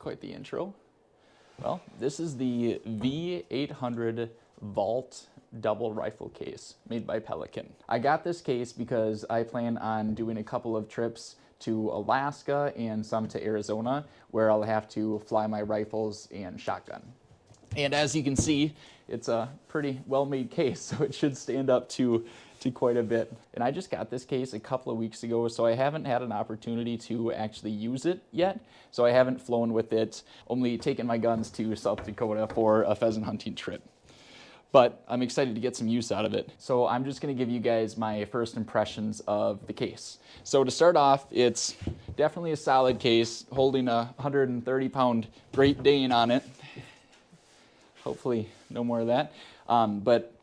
quite the intro. Well, this is the V800 Vault double rifle case made by Pelican. I got this case because I plan on doing a couple of trips to Alaska and some to Arizona where I'll have to fly my rifles and shotgun. And as you can see, it's a pretty well-made case, so it should stand up to quite a bit. And I just got this case a couple of weeks ago, so I haven't had an opportunity to actually use it yet. So I haven't flown with it, only taken my guns to South Dakota for a pheasant hunting trip. But I'm excited to get some use out of it. So I'm just gonna give you guys my first impressions of the case. So to start off, it's definitely a solid case, holding a 130-pound Great Dane on it. Hopefully no more of that. But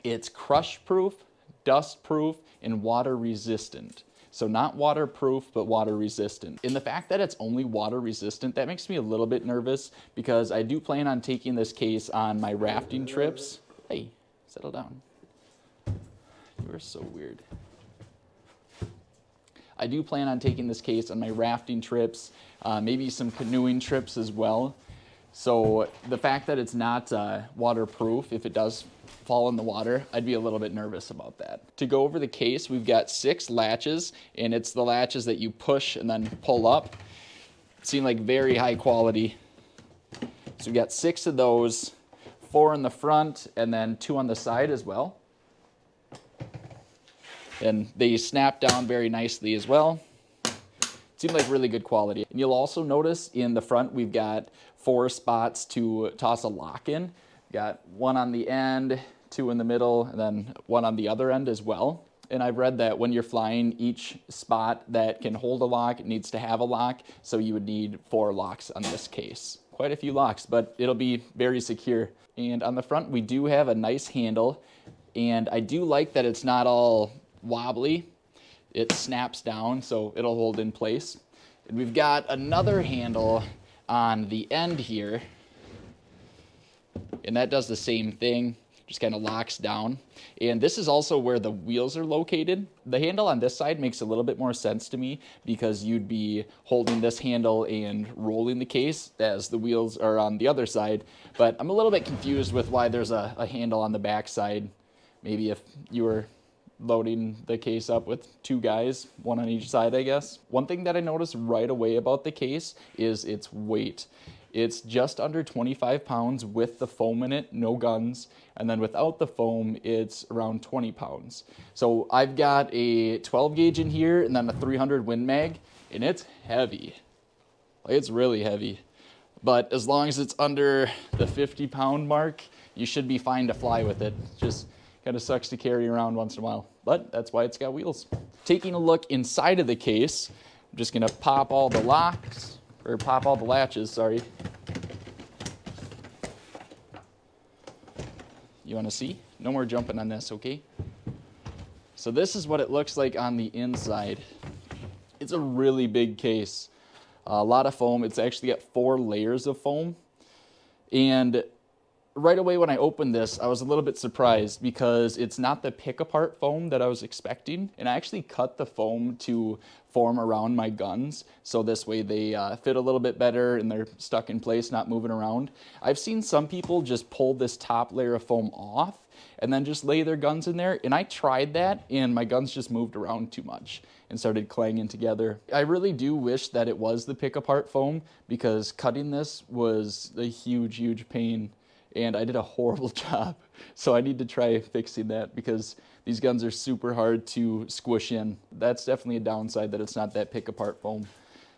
it's crush-proof, dust-proof, and water-resistant. So not waterproof, but water-resistant. And the fact that it's only water-resistant, that makes me a little bit nervous because I do plan on taking this case on my rafting trips. Hey, settle down. You are so weird. I do plan on taking this case on my rafting trips, maybe some canoeing trips as well. So the fact that it's not waterproof, if it does fall in the water, I'd be a little bit nervous about that. To go over the case, we've got 6 latches, and it's the latches that you push and then pull up. Seem like very high quality. So we've got 6 of those, 4 in the front, and then 2 on the side as well. And they snap down very nicely as well. Seem like really good quality. And you'll also notice in the front we've got 4 spots to toss a lock in. Got 1 on the end, 2 in the middle, and then 1 on the other end as well. And I've read that when you're flying, each spot that can hold a lock needs to have a lock, so you would need 4 locks on this case. Quite a few locks, but it'll be very secure. And on the front we do have a nice handle, and I do like that it's not all wobbly. It snaps down, so it'll hold in place. And we've got another handle on the end here, and that does the same thing, just kind of locks down. And this is also where the wheels are located. The handle on this side makes a little bit more sense to me because you'd be holding this handle and rolling the case as the wheels are on the other side. But I'm a little bit confused with why there's a handle on the back side. Maybe if you were loading the case up with 2 guys, 1 on each side, I guess. One thing that I noticed right away about the case is its weight. It's just under 25 pounds with the foam in it, no guns, and then without the foam, it's around 20 pounds. So I've got a 12 gauge in here and then a 300 Win Mag, and it's heavy. It's really heavy. But as long as it's under the 50-pound mark, you should be fine to fly with it. Just kind of sucks to carry around once in a while, but that's why it's got wheels. Taking a look inside of the case, I'm just gonna pop all the locks, or pop all the latches, sorry. You wanna see? No more jumping on this, okay? So this is what it looks like on the inside. It's a really big case. A lot of foam. It's actually got 4 layers of foam. And right away when I opened this, I was a little bit surprised because it's not the pick-apart foam that I was expecting. And I actually cut the foam to form around my guns, so this way they fit a little bit better and they're stuck in place, not moving around. I've seen some people just pull this top layer of foam off and then just lay their guns in there, and I tried that and my guns just moved around too much and started clanging together. I really do wish that it was the pick-apart foam because cutting this was a huge pain. And I did a horrible job. So I need to try fixing that because these guns are super hard to squish in. That's definitely a downside, that it's not that pick-apart foam.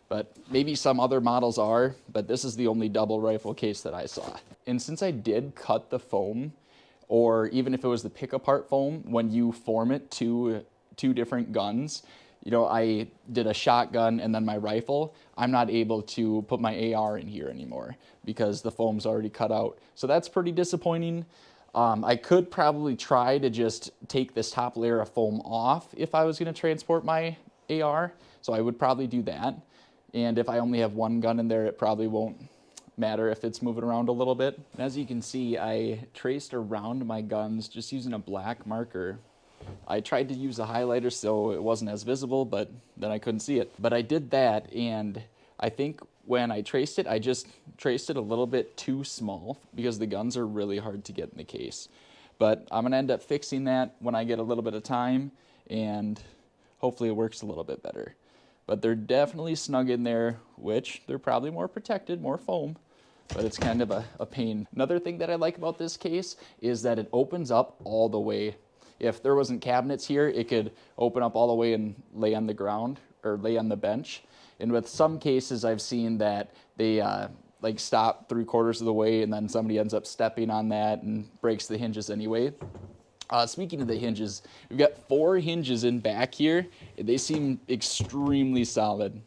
But maybe some other models are, but this is the only double rifle case that I saw. And since I did cut the foam, or even if it was the pick-apart foam, when you form it to 2 different guns, you know, I did a shotgun and then my rifle, I'm not able to put my AR in here anymore because the foam's already cut out. So that's pretty disappointing. I could probably try to just take this top layer of foam off if I was gonna transport my AR. So I would probably do that. And if I only have 1 gun in there, it probably won't matter if it's moving around a little bit. And as you can see, I traced around my guns just using a black marker. I tried to use a highlighter so it wasn't as visible, but then I couldn't see it. But I did that, and I think when I traced it, I just traced it a little bit too small because the guns are really hard to get in the case. But I'm going to end up fixing that when I get a little bit of time, and hopefully it works a little bit better. But they're definitely snug in there, which they're probably more protected, more foam, but it's kind of a pain. Another thing that I like about this case is that it opens up all the way. If there wasn't cabinets here, it could open up all the way and lay on the ground or lay on the bench. And with some cases, I've seen that they like stop 3/4 of the way and then somebody ends up stepping on that and breaks the hinges anyway. Speaking of the hinges, we've got 4 hinges in back here. They seem extremely solid.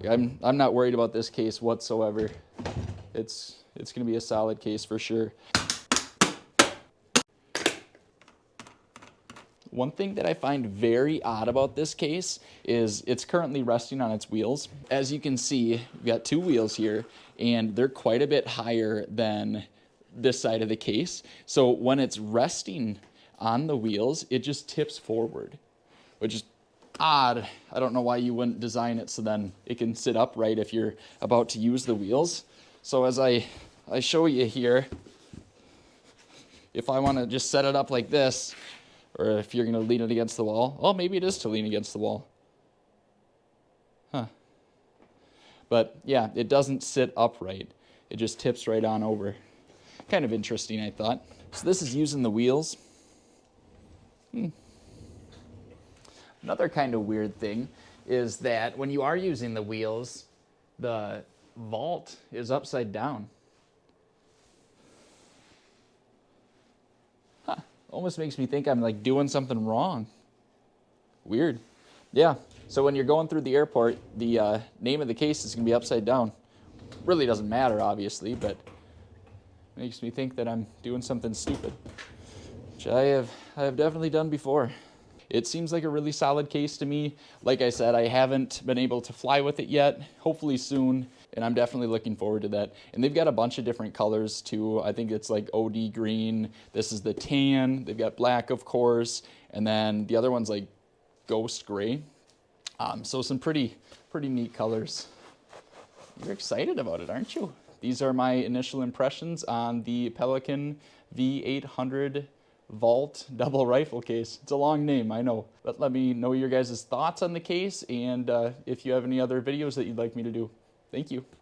I'm not worried about this case whatsoever. It's going to be a solid case for sure. One thing that I find very odd about this case is it's currently resting on its wheels. As you can see, we've got 2 wheels here, and they're quite a bit higher than this side of the case. So when it's resting on the wheels, it just tips forward, which is odd. I don't know why you wouldn't design it so then it can sit upright if you're about to use the wheels. So as I show you here, if I want to just set it up like this, or if you're going to lean it against the wall, well, maybe it is to lean against the wall. Huh. But yeah, it doesn't sit upright. It just tips right on over. Kind of interesting, I thought. So this is using the wheels. Another kind of weird thing is that when you are using the wheels, the vault is upside down. Huh. Almost makes me think I'm like doing something wrong. Weird. Yeah, so when you're going through the airport, the name of the case is going to be upside down. Really doesn't matter, obviously, but makes me think that I'm doing something stupid, which I have definitely done before. It seems like a really solid case to me. Like I said, I haven't been able to fly with it yet. Hopefully soon, and I'm definitely looking forward to that. And they've got a bunch of different colors too. I think it's like OD green. This is the tan. They've got black, of course, and then the other one's like ghost gray. So some pretty neat colors. You're excited about it, aren't you? These are my initial impressions on the Pelican V800 Vault double rifle case. It's a long name, I know, but let me know your guys' thoughts on the case and if you have any other videos that you'd like me to do. Thank you.